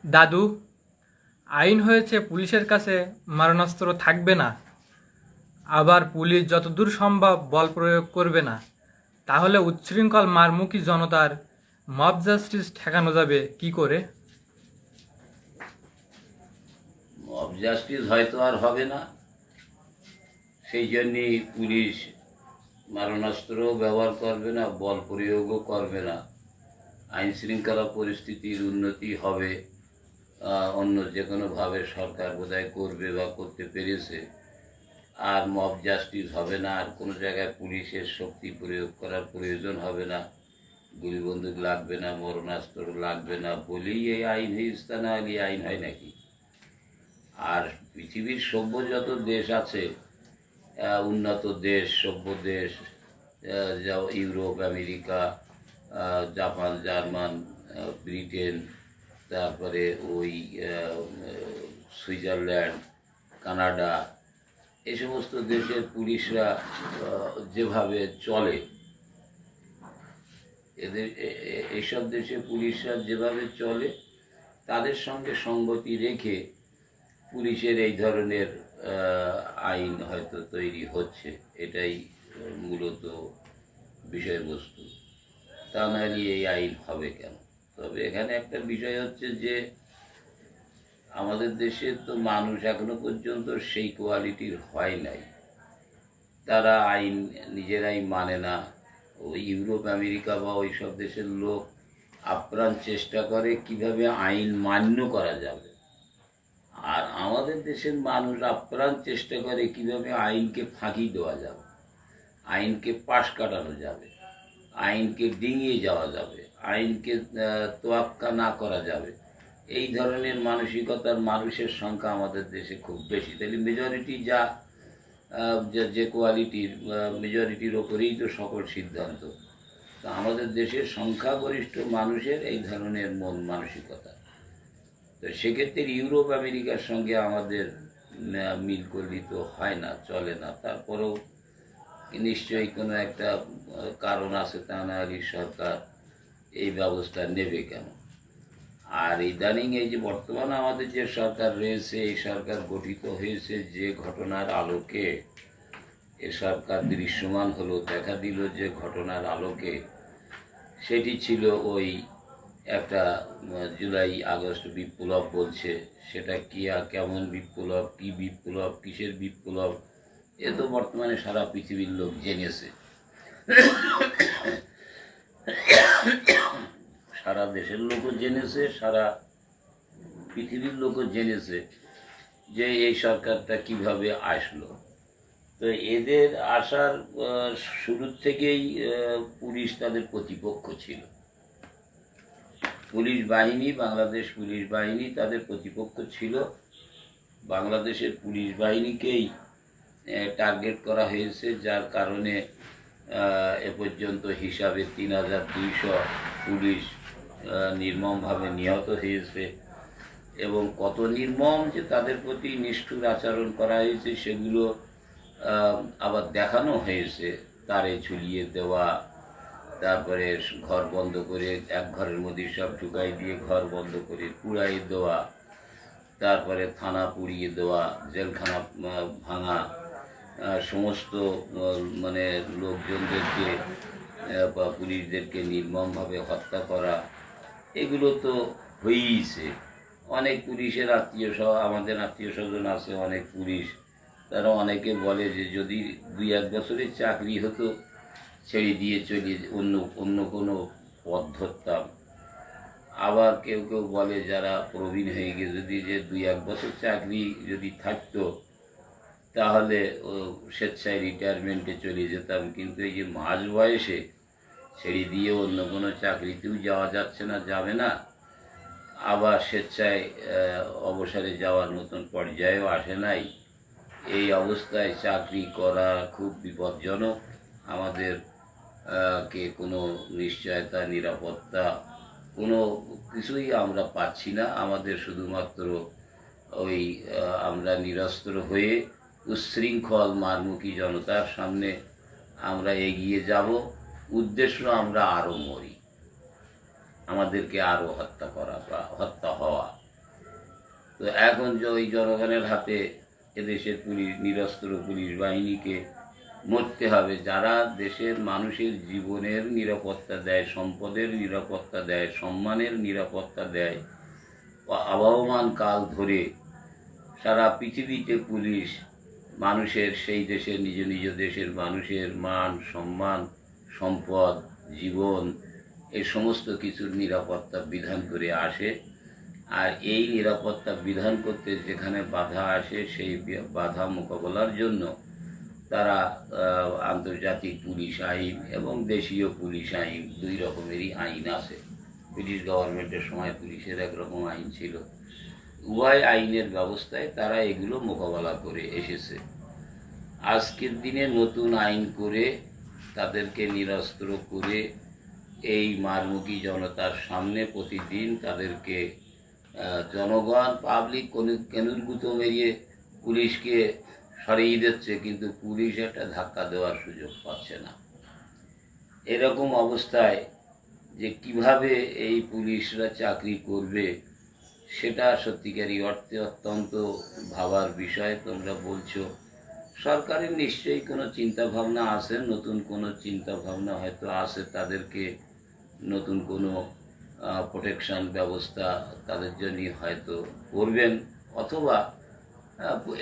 দাদু, আইন হয়েছে পুলিশের কাছে মারণাস্ত্র থাকবে না, আবার পুলিশ যতদূর সম্ভব বল প্রয়োগ করবে না। তাহলে উচ্ছৃঙ্খল মারমুখী জনতার মব জাস্টিস ঠেকানো যাবে কি করে? মব জাস্টিস হয়তো আর হবে না, সেই জন্যেই পুলিশ মারণাস্ত্রও ব্যবহার করবে না, বল প্রয়োগও করবে না। আইন শৃঙ্খলা পরিস্থিতির উন্নতি হবে, অন্য যে কোনোভাবে সরকার বোধহয় করবে বা করতে পেরেছে। আর মব জাস্টিস হবে না, আর কোনো জায়গায় পুলিশের শক্তি প্রয়োগ করার প্রয়োজন হবে না, গুলি বন্দুক লাগবে না, মরণাস্ত্র লাগবে না বলেই এই আইন হয়েছে, তা না হলে আইন হয় নাকি? আর পৃথিবীর সভ্য যত দেশ আছে, উন্নত দেশ, সভ্য দেশ, যা Europe, America, Japan, German, Britain, তারপরে ওই সুইজারল্যান্ড, কানাডা, এই সমস্ত দেশের পুলিশরা যেভাবে চলে, এইসব দেশের পুলিশরা যেভাবে চলে তাদের সঙ্গে সঙ্গতি রেখে পুলিশের এই ধরনের আইন হয়তো তৈরি হচ্ছে। এটাই মূলত বিষয়বস্তু। তা নাহলে এই আইন হবে কেন? তবে এখানে একটা বিষয় হচ্ছে যে আমাদের দেশের তো মানুষ এখনো পর্যন্ত সেই কোয়ালিটির হয় নাই, তারা আইন নিজেরাই মানে না। ওই ইউরোপ, আমেরিকা বা ওই সব দেশের লোক আপ্রাণ চেষ্টা করে কিভাবে আইন মান্য করা যাবে, আর আমাদের দেশের মানুষ আপ্রাণ চেষ্টা করে কিভাবে আইনকে ফাঁকি দেওয়া যাবে, আইনকে পাশ কাটানো যাবে, আইনকে ডিঙিয়ে যাওয়া যাবে, আইনকে তোয়াক্কা না করা যাবে। এই ধরনের মানসিকতার মানুষের সংখ্যা আমাদের দেশে খুব বেশি। তাহলে মেজরিটি যে কোয়ালিটির, মেজরিটির ওপরেই তো সকল সিদ্ধান্ত। তো আমাদের দেশের সংখ্যাগরিষ্ঠ মানুষের এই ধরনের মন মানসিকতা। তো সেক্ষেত্রে ইউরোপ, আমেরিকার সঙ্গে আমাদের মিল করলে তো হয় না, চলে না। তারপরেও নিশ্চয়ই কোনো একটা কারণ আছে, তা না হলে সরকার এই ব্যবস্থা নেবে কেন? আর ইদানিং এই যে বর্তমান আমাদের যে সরকার রয়েছে, এই সরকার গঠিত হয়েছে যে ঘটনার আলোকে, এ সরকার দৃশ্যমান হলো, দেখা দিল যে ঘটনার আলোকে, সেটি ছিল ওই একটা জুলাই আগস্ট বিপ্লব বলছে। সেটা কি আর কেমন বিপ্লব, কি বিপ্লব, কিসের বিপ্লব, এ তো বর্তমানে সারা পৃথিবীর লোক জেনেছে, সারা দেশের লোকও জেনেছে, সারা পৃথিবীর লোকও জেনেছে যে এই সরকারটা কিভাবে আসলো। তো এদের আসার শুরুর থেকেই পুলিশ তাদের প্রতিপক্ষ ছিল। পুলিশ বাহিনী, বাংলাদেশ পুলিশ বাহিনী তাদের প্রতিপক্ষ ছিল। বাংলাদেশের পুলিশ বাহিনীকেই টার্গেট করা হয়েছে, যার কারণে এ পর্যন্ত হিসাবে ৩,২০০ পুলিশ নির্মমভাবে নিহত হয়েছে। এবং কত নির্মম যে তাদের প্রতি নিষ্ঠুর আচরণ করা হয়েছে সেগুলো আবার দেখানো হয়েছে। তারে ঝুলিয়ে দেওয়া, তারপরে ঘর বন্ধ করে এক ঘরের মধ্যে সব ঢুকাই দিয়ে ঘর বন্ধ করে পুড়াই দেওয়া, তারপরে থানা পুড়িয়ে দেওয়া, জেলখানা ভাঙা, সমস্ত মানে লোকজনদেরকে বা পুলিশদেরকে নির্মমভাবে হত্যা করা, এগুলো তো হয়েইছে। অনেক পুলিশের আমাদের আত্মীয় স্বজন আছে অনেক পুলিশ, তারা অনেকে বলে যে যদি 2-1 বছরের চাকরি হতো ছেড়ে দিয়ে চলে অন্য অন্য কোনো পথ ধরতাম। আবার কেউ কেউ বলে যারা প্রবীণ হয়ে গেছে, যদি যে 2-1 বছর চাকরি যদি থাকতো তাহলে স্বেচ্ছায় রিটায়ারমেন্টে চলে যেতাম। কিন্তু এই যে মাঝ বয়সে ছেড়ে দিয়ে অন্য কোনো চাকরিতেও যাওয়া যাচ্ছে না, যাবে না, আবার স্বেচ্ছায় অবসরে যাওয়ার মতন পর্যায়েও আসে নাই। এই অবস্থায় চাকরি করা খুব বিপজ্জনক। আমাদের কে কোনো নিশ্চয়তা, নিরাপত্তা কোনো কিছুই আমরা পাচ্ছি না। আমাদের শুধুমাত্র ওই আমরা নিরস্ত্র হয়ে উচ্ছৃঙ্খল মারমুখী জনতার সামনে আমরা এগিয়ে যাব, উদ্দেশ্য আমরা আরও মরি, আমাদেরকে আরও হত্যা করা বা হত্যা হওয়া। তো এখন যে ওই জনগণের হাতে এদেশের পুলিশ নিরস্ত্র পুলিশ বাহিনীকে মরতে হবে, যারা দেশের মানুষের জীবনের নিরাপত্তা দেয়, সম্পদের নিরাপত্তা দেয়, সম্মানের নিরাপত্তা দেয়। আবহমান কাল ধরে সারা পৃথিবীতে পুলিশ মানুষের, সেই দেশের নিজ নিজ দেশের মানুষের মান সম্মান সম্পদ জীবন এই সমস্ত কিছুর নিরাপত্তা বিধান করে আসে। আর এই নিরাপত্তা বিধান করতে যেখানে বাধা আসে সেই বাধা মোকাবেলার জন্য তারা আন্তর্জাতিক পুলিশ আইন এবং দেশীয় পুলিশ আইন দুই রকমেরই আইন আছে। ব্রিটিশ গভর্নমেন্টের সময় পুলিশের একরকম আইন ছিল, উভয় আইনের ব্যবস্থায় তারা এগুলো মোকাবেলা করে এসেছে। আজকের দিনে নতুন আইন করে তাদেরকে নিরস্ত্র করে এই মারমুখী জনতার সামনে প্রতিদিন তাদেরকে জনগণ পাবলিক কেনুরগুতো মেরিয়ে পুলিশকে সরিয়ে দিচ্ছে, কিন্তু পুলিশ একটা ধাক্কা দেওয়ার সুযোগ পাচ্ছে না। এরকম অবস্থায় যে কিভাবে এই পুলিশরা চাকরি করবে সেটা সত্যিকারই অর্থে অত্যন্ত ভাবার বিষয়। তোমরা বলছো সরকারের নিশ্চয়ই কোনো চিন্তাভাবনা আছে, নতুন কোনো চিন্তাভাবনা হয়তো আছে, তাদেরকে নতুন কোনো প্রোটেকশন ব্যবস্থা তাদের জন্য হয়তো করবেন, অথবা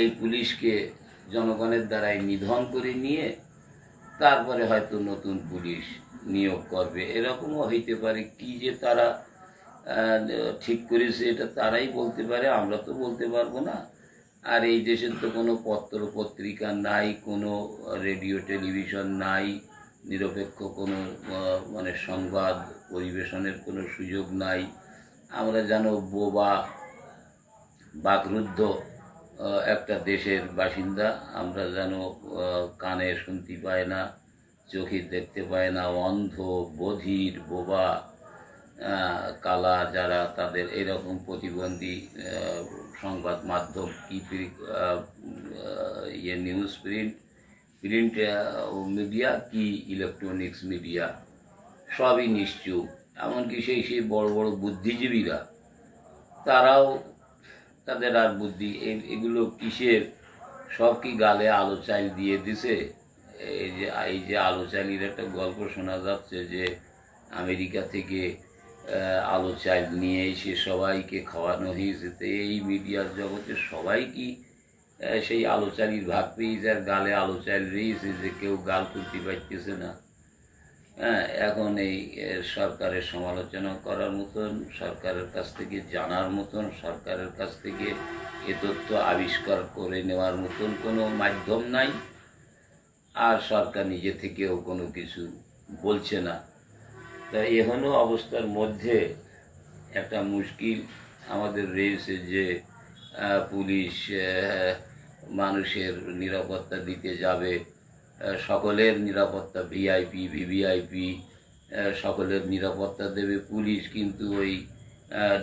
এই পুলিশকে জনগণের দ্বারাই নিধন করে নিয়ে তারপরে হয়তো নতুন পুলিশ নিয়োগ করবে, এরকমও হইতে পারে। কি যে তারা ঠিক করেছে এটা তারাই বলতে পারে, আমরা তো বলতে পারবো না। আর এই দেশের তো কোনো পত্র পত্রিকা নাই, কোনো রেডিও টেলিভিশন নাই, নিরপেক্ষ কোনো মানে সংবাদ পরিবেশনের কোনো সুযোগ নাই। আমরা যেন বোবা বাকরুদ্ধ একটা দেশের বাসিন্দা, আমরা যেন কানে শুনতে পাই না, চোখে দেখতে পায় না, অন্ধ বধির বোবা কালা যারা, তাদের এরকম প্রতিবন্ধী সংবাদ মাধ্যম কি নিউজ প্রিন্ট মিডিয়া কি ইলেকট্রনিক্স মিডিয়া সবই নিশ্চুপ। এমনকি সেই বড় বড় বুদ্ধিজীবীরা তারাও, তাদের আর বুদ্ধি এগুলো কিসের, সব কি গালে আলো চাল দিয়ে দিছে। এই যে আলো চালির একটা গল্প শোনা যাচ্ছে যে আমেরিকা থেকে আলো চাল নিয়ে এসে সবাইকে খাওয়ানো হয়েছে। তো এই মিডিয়ার জগতে সবাই কি সেই আলো চালির ভাগ পেয়ে যার গালে আলো চাল রয়েছে, যে কেউ গাল তুলতে পারতেছে না। হ্যাঁ, এখন এই সরকারের সমালোচনা করার মতন, সরকারের কাছ থেকে জানার মতন, সরকারের কাছ থেকে এ তথ্য আবিষ্কার করে নেওয়ার মতন কোনো মাধ্যম নাই। আর সরকার নিজে থেকেও কোনো কিছু বলছে না। তা এখনো অবস্থার মধ্যে একটা মুশকিল আমাদের রয়েছে যে পুলিশ মানুষের নিরাপত্তা দিতে যাবে, সকলের নিরাপত্তা, ভিআইপি ভিভিআইপি সকলের নিরাপত্তা দেবে পুলিশ, কিন্তু ওই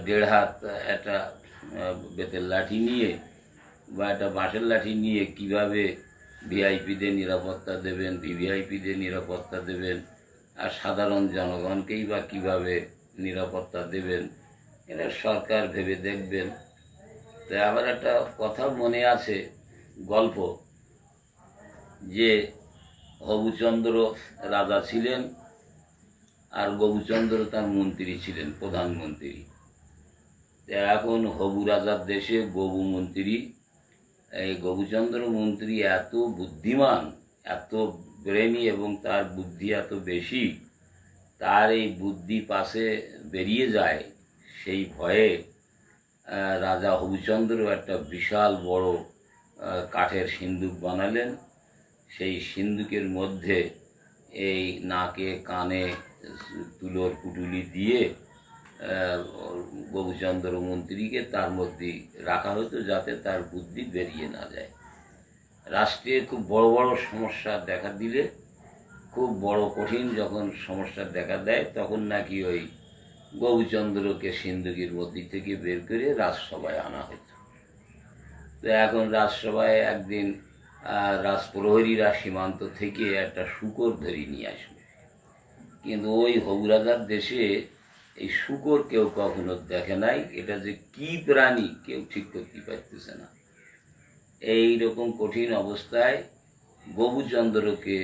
1.5 হাত একটা বেতের লাঠি নিয়ে বা একটা বাঁশের লাঠি নিয়ে কিভাবে ভিআইপিদের নিরাপত্তা দেবেন, ভিভিআইপিদের নিরাপত্তা দেবেন, আর সাধারণ জনগণকেই বা কীভাবে নিরাপত্তা দেবেন, এটা সরকার ভেবে দেখবেন। তাই আবার একটা কথা মনে আছে, গল্প, যে হবুচন্দ্র রাজা ছিলেন আর গবুচন্দ্র তার মন্ত্রী ছিলেন, প্রধানমন্ত্রী। এখন হবু রাজার দেশে গবু মন্ত্রী। এই গবুচন্দ্র মন্ত্রী এত বুদ্ধিমান, এত ব্রেনি, এবং তার বুদ্ধি এত বেশি, তার এই বুদ্ধি পাশে বেরিয়ে যায়, সেই ভয়ে রাজা হবুচন্দ্র একটা বিশাল বড় কাঠের সিন্দুক বানালেন। সেই সিন্দুকের মধ্যে এই নাকে কানে তুলোর পুটুলি দিয়ে গবুচন্দ্র মন্ত্রীকে তার মধ্যে রাখা হতো, যাতে তার বুদ্ধি বেরিয়ে না যায়। রাষ্ট্রে খুব বড় বড় সমস্যা দেখা দিলে, খুব বড় কঠিন যখন সমস্যা দেখা দেয়, তখন নাকি ওই গবুচন্দ্রকে সিন্দুকের মধ্যে থেকে বের করে রাজসভায় আনা হতো। তো এখন রাজসভায় একদিন রাজপ্রহরীরা সীমান্ত থেকে একটা শূকর ধরে নিয়ে আসবে, কিন্তু ওই হবু রাজার দেশে এই শূকর কেউ কখনো দেখে নাই। এটা যে কি প্রাণী কেউ ঠিক করতে পারতেছে না। এই রকম কঠিন অবস্থায় গোবুচন্দ্রকে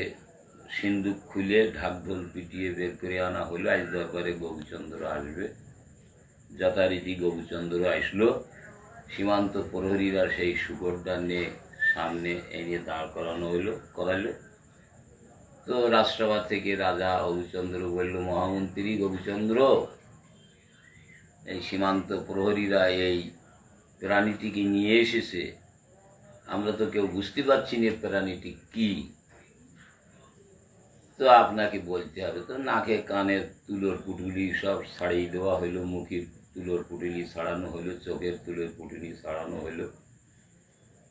সিন্দুক খুলে ঢাকঢোল পিটিয়ে বের করে আনা হলো। আজ দরবারে গোবুচন্দ্র আসবে। যথারীতি গোবুচন্দ্র আসলো। সীমান্ত প্রহরীরা সেই শূকরটা নিয়ে সামনে এনে দাঁড় করালো। তো রাজসভা থেকে রাজা গোবুচন্দ্র বলল, মহামন্ত্রী গোবুচন্দ্র, এই সীমান্ত প্রহরীরা এই প্রাণীটিকে নিয়ে এসেছে, আমরা তো কেউ বুঝতে পারছি না প্রাণীটি কি, তো আপনাকে বলতে হবে। তো নাকে কানের তুলোর পুটুলি সব ছাড়িয়ে দেওয়া হইলো, মুখের তুলোর পুটুলি ছাড়ানো হইলো, চোখের তুলোর পুটুলি ছাড়ানো হইলো।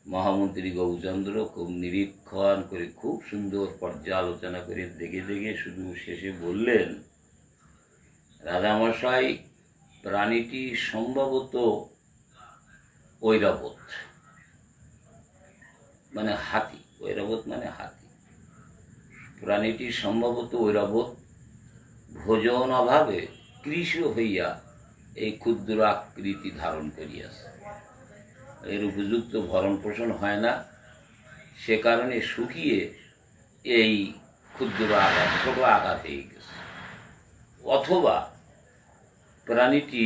মহামন্ত্রী গোবুচন্দ্র খুব নিরীক্ষণ করে, খুব সুন্দর পর্যালোচনা করে দেখে দেখে শুধু শেষে বললেন, রাজামশাই, প্রাণীটি সম্ভবত ঐরাবত, মানে হাতি। ঐরাবত মানে হাতি। প্রাণীটি সম্ভবত ঐরাবত ভোজন অভাবে কৃষ হইয়া এই ক্ষুদ্র আকৃতি ধারণ করিয়াছে। এর উপযুক্ত ভরণ পোষণ হয় না, সে কারণে শুকিয়ে এই ক্ষুদ্র আকার, ছোট আকার হয়ে গেছে। অথবা প্রাণীটি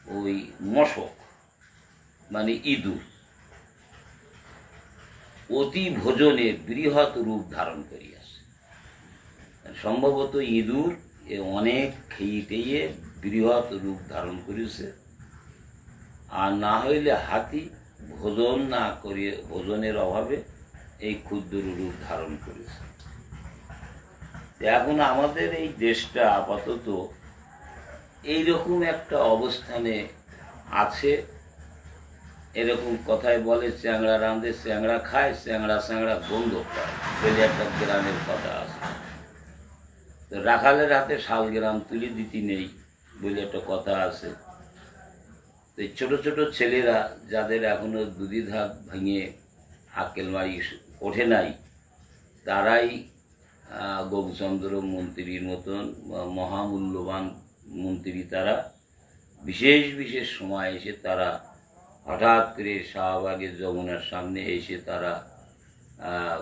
ওই মশক মানে ইঁদুর অতি ভোজনে বৃহৎ রূপ ধারণ করিয়াছে। সম্ভবত ইঁদুর অনেক খেয়ে টেয়ে বৃহৎ রূপ ধারণ করেছে, আর না হইলে হাতি ভোজন না করিয়ে, ভোজনের অভাবে এই ক্ষুদ্র রূপ ধারণ করেছে। এখন আমাদের এই দেশটা আপাতত এইরকম একটা অবস্থানে আছে। এরকম কথায় বলে, চ্যাংড়া রাঁধে চ্যাংড়া খায়, চ্যাংড়া চ্যাংড়া গন্ধ পায় বলে একটা গ্রামের কথা আছে। তো রাখালের হাতে শাল গ্রাম তুলে দিতে নেই বলে একটা কথা আছে। তো এই ছোট ছোট ছেলেরা যাদের এখনো দুধি ধাপ ভেঙে আক্কেল মারি ওঠে নাই, তারাই গোবুচন্দ্র মন্ত্রীর মতন মহামূল্যবান মন্ত্রী। তারা বিশেষ বিশেষ সময় এসে তারা হঠাৎ করে শাহবাগের যমুনার সামনে এসে তারা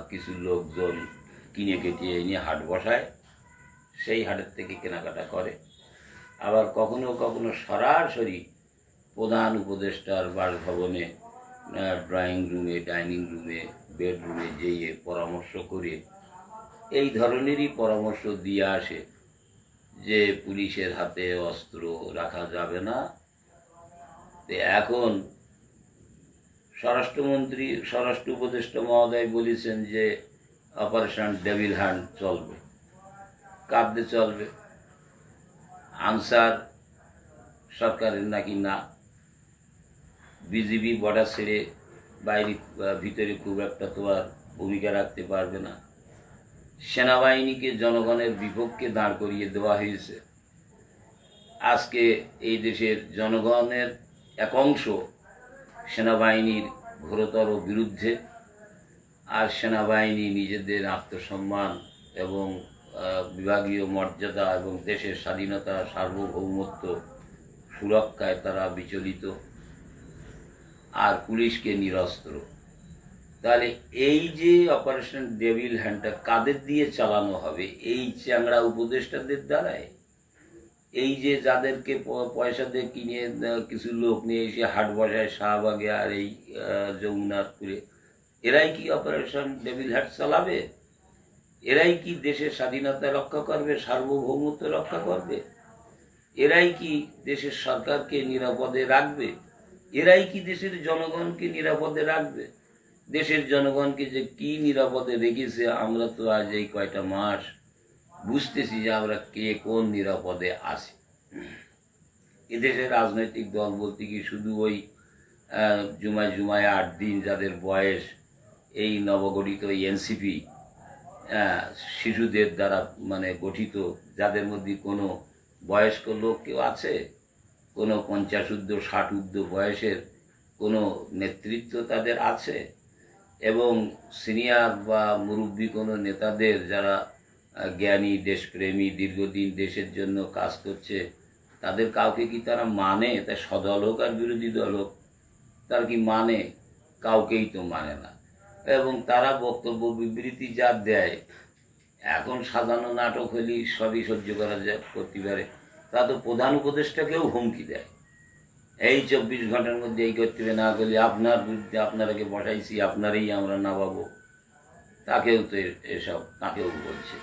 কিছু লোকজন কিনে কেটে এনে হাট বসায়, সেই হাটের থেকে কেনাকাটা করে। আবার কখনো কখনো সরাসরি প্রধান উপদেষ্টার বাসভবনে ড্রয়িং রুমে, ডাইনিং রুমে, বেডরুমে যেয়ে পরামর্শ করে এই ধরনেরই পরামর্শ দিয়ে আসে যে পুলিশের হাতে অস্ত্র রাখা যাবে না। এখন স্বরাষ্ট্র উপদেষ্টা মহোদয় বলেছেন যে অপারেশন ডেভিল হ্যান্ড চলবে। কাঁদতে চলবে? আনসার সরকারের নাকি না। বিজিবি বর্ডার ছেড়ে বাইরে ভিতরে খুব একটা তো আর ভূমিকা রাখতে পারবে না। সেনাবাহিনীকে জনগণের বিপক্ষে দাঁড় করিয়ে দেওয়া হয়েছে। আজকে এই দেশের জনগণের এক অংশ সেনাবাহিনীর ঘোরতর বিরুদ্ধে, আর সেনাবাহিনী নিজেদের আত্মসম্মান এবং বিভাগীয় মর্যাদা এবং দেশের স্বাধীনতা, সার্বভৌমত্ব সুরক্ষায় তারা বিচলিত, আর পুলিশকে নিরস্ত্র। তাহলে এই যে অপারেশন ডেভিল হ্যান্ডটা কাদের দিয়ে চালানো হবে? এই চ্যাংড়া উপদেষ্টাদের দ্বারাই। এই যে যাদেরকে পয়সা দিয়ে কিনে কিছু লোক নিয়ে এসে হাট বসায় শাহবাগে আর এই যমুনারপুরে, এরাই কি অপারেশন ডেভিল হ্যান্ড চালাবে? এরাই কি দেশের স্বাধীনতা রক্ষা করবে, সার্বভৌমত্ব রক্ষা করবে? এরাই কি দেশের সরকারকে নিরাপদে রাখবে? এরাই কি দেশের জনগণকে নিরাপদে রাখবে? দেশের জনগণকে যে কি নিরাপদে রেখেছে, আমরা তো আজ এই কয়টা মাস বুঝতেছি যে আমরা কে কোন নিরাপদে আছি। এদেশের রাজনৈতিক দল বলতে কি শুধু ওই জুমায় 8 দিন যাদের বয়স, এই নবগঠিত এনসিপি শিশুদের দ্বারা মানে গঠিত, যাদের মধ্যে কোনো বয়স্ক লোক কেউ আছে? কোনো 50 ঊর্ধ্ব 60 ঊর্ধ্ব বয়সের কোনো নেতৃত্ব তাদের আছে? এবং সিনিয়র বা মুরব্বী কোনো নেতাদের যারা জ্ঞানী, দেশপ্রেমী, দীর্ঘদিন দেশের জন্য কাজ করছে, তাদের কাউকে কি তারা মানে? তা সদল হোক আর বিরোধী দল হোক, তার কি মানে? কাউকেই তো মানে না। এবং তারা বক্তব্য বিবৃতি যা দেয়, এখন সাজানো নাটক হলেই সবই সহ্য করা যায়, করতে পারে। তা তো প্রধান উপদেষ্টাকেও হুমকি দেয়, এই 24 ঘন্টার মধ্যে এই করতে হবে, না করলে আপনার বিরুদ্ধে আপনারাকে বসাইছি, আপনারই আমরা নামাবো। তাকেও তো এসব তাকেও বলছে।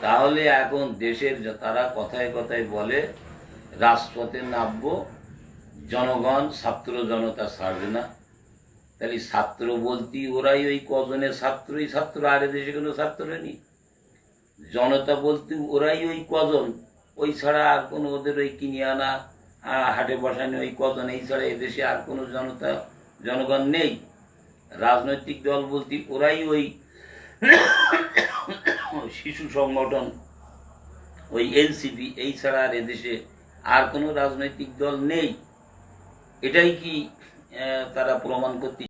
তাহলে এখন দেশের তারা কথায় কথায় বলে রাজপথে নামবো, জনগণ ছাত্র জনতা ছাড়বে না। তাহলে ছাত্র বলতে ওরাই ওই কজনের ছাত্রই ছাত্র, আর দেশে কোনো ছাত্র নেই। জনতা বলতে ওরাই ওই কজন, ওই ছাড়া আর কোনো ওদের ওই কিনে আনা হাটে বসানো ওই কজন, এই ছাড়া এদেশে আর কোনো জনগণ নেই। রাজনৈতিক দল বলতে ওরাই ওই শিশু সংগঠন, ওই এনসিপি, এই ছাড়া আর এদেশে আর কোনো রাজনৈতিক দল নেই। এটাই কি তারা প্রমাণ করতে